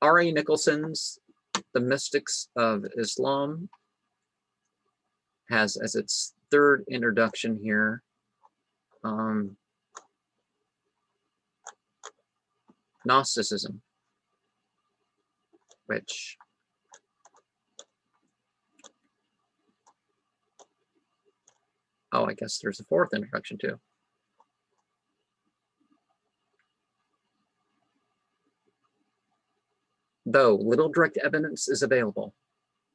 R.A. Nicholson's The Mystics of Islam has as its third introduction here Gnosticism, which I guess there's a fourth introduction too. Though little direct evidence is available,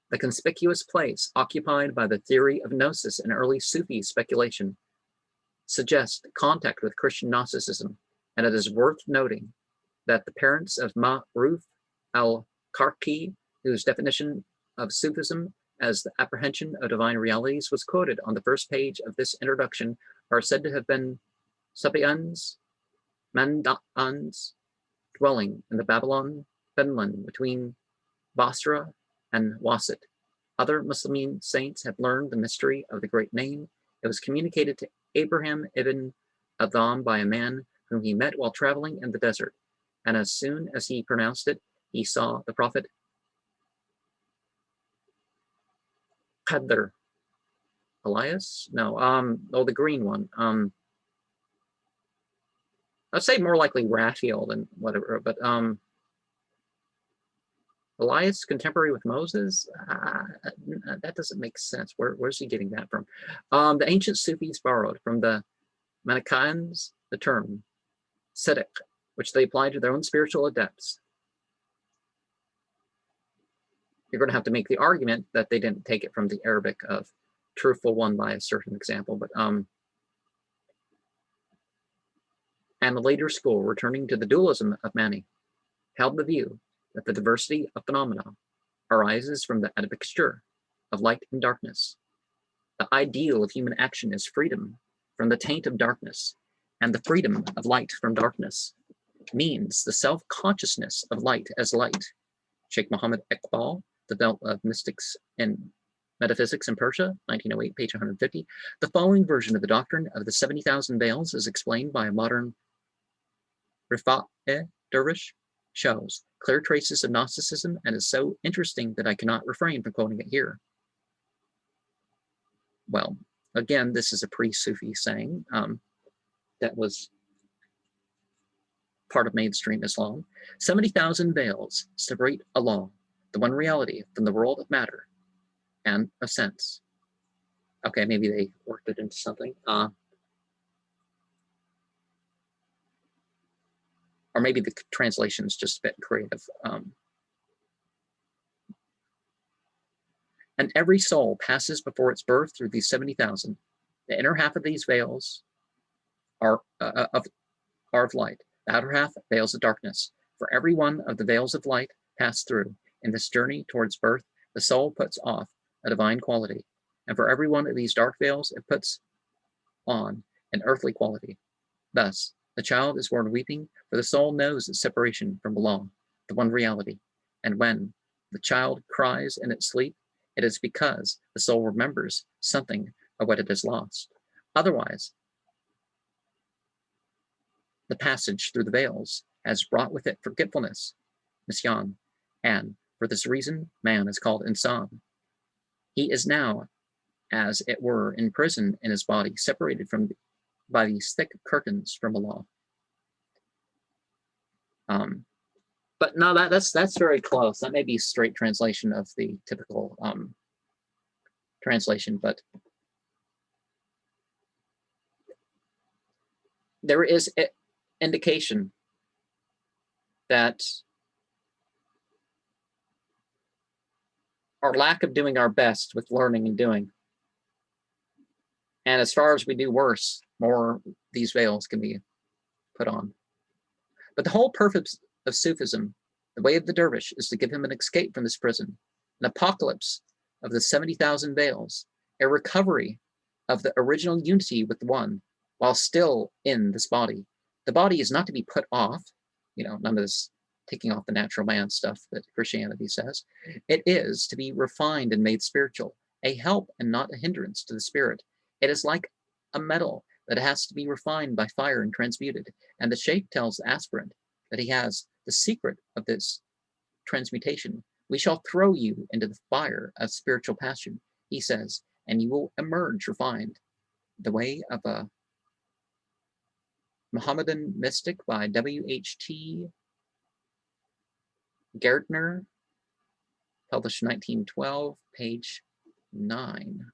the conspicuous place occupied by the theory of gnosis in early Sufi speculation suggests contact with Christian Gnosticism, and it is worth noting that the parents of Ma'ruf al-Karki, whose definition of Sufism as the apprehension of divine realities was quoted on the first page of this introduction, are said to have been Sabians, Mandans, dwelling in the Babylon Fenland between Basra and Wasit. Other Muslim saints have learned the mystery of the great name. It was communicated to Abraham ibn Adham by a man whom he met while traveling in the desert. And as soon as he pronounced it, he saw the prophet Qadr. Elias? No, the green one. I'd say more likely Raphael than whatever, but Elias, contemporary with Moses? That doesn't make sense. Where's he getting that from? The ancient Sufis borrowed from the Manichaeans the term Siddiq, which they applied to their own spiritual adepts. You're going to have to make the argument that they didn't take it from the Arabic of truthful one by a certain example, but and the later school, returning to the dualism of Mani, held the view that the diversity of phenomena arises from the admixture of light and darkness. The ideal of human action is freedom from the taint of darkness, and the freedom of light from darkness means the self-consciousness of light as light. Sheikh Muhammad Iqbal, The Belt of Mystics and Metaphysics in Persia, 1908, page 150. The following version of the doctrine of the 70,000 veils is explained by a modern Rifa'eh Dervish, shows clear traces of Gnosticism, and is so interesting that I cannot refrain from quoting it here. Well, again, this is a pre-Sufi saying that was part of mainstream Islam. 70,000 veils separate Allah, the one reality, from the world of matter and of sense. Okay, maybe they worked it into something. Or maybe the translation is just a bit creative. And every soul passes before its birth through these 70,000. The inner half of these veils are of light. The outer half, veils of darkness. For every one of the veils of light passed through in this journey towards birth, the soul puts off a divine quality. And for every one of these dark veils, it puts on an earthly quality. Thus, the child is born weeping, for the soul knows its separation from Allah, the one reality. And when the child cries in its sleep, it is because the soul remembers something of what it has lost. Otherwise, the passage through the veils has brought with it forgetfulness, nisyan, and for this reason, man is called insan. He is now, as it were, in prison in his body, separated by these thick curtains from Allah. But no, that's very close. That may be straight translation of the typical translation, but there is an indication that our lack of doing our best with learning and doing, and as far as we do worse, more these veils can be put on. But the whole purpose of Sufism, the way of the dervish, is to give him an escape from this prison, an apocalypse of the 70,000 veils, a recovery of the original unity with the one, while still in this body. The body is not to be put off, none of this taking off the natural man stuff that Christianity says. It is to be refined and made spiritual, a help and not a hindrance to the spirit. It is like a metal that has to be refined by fire and transmuted. And the sheikh tells the aspirant that he has the secret of this transmutation. We shall throw you into the fire of spiritual passion, he says, and you will emerge refined. The Way of a Mohammedan Mystic by W.H.T. Gardner, published 1912, page 9.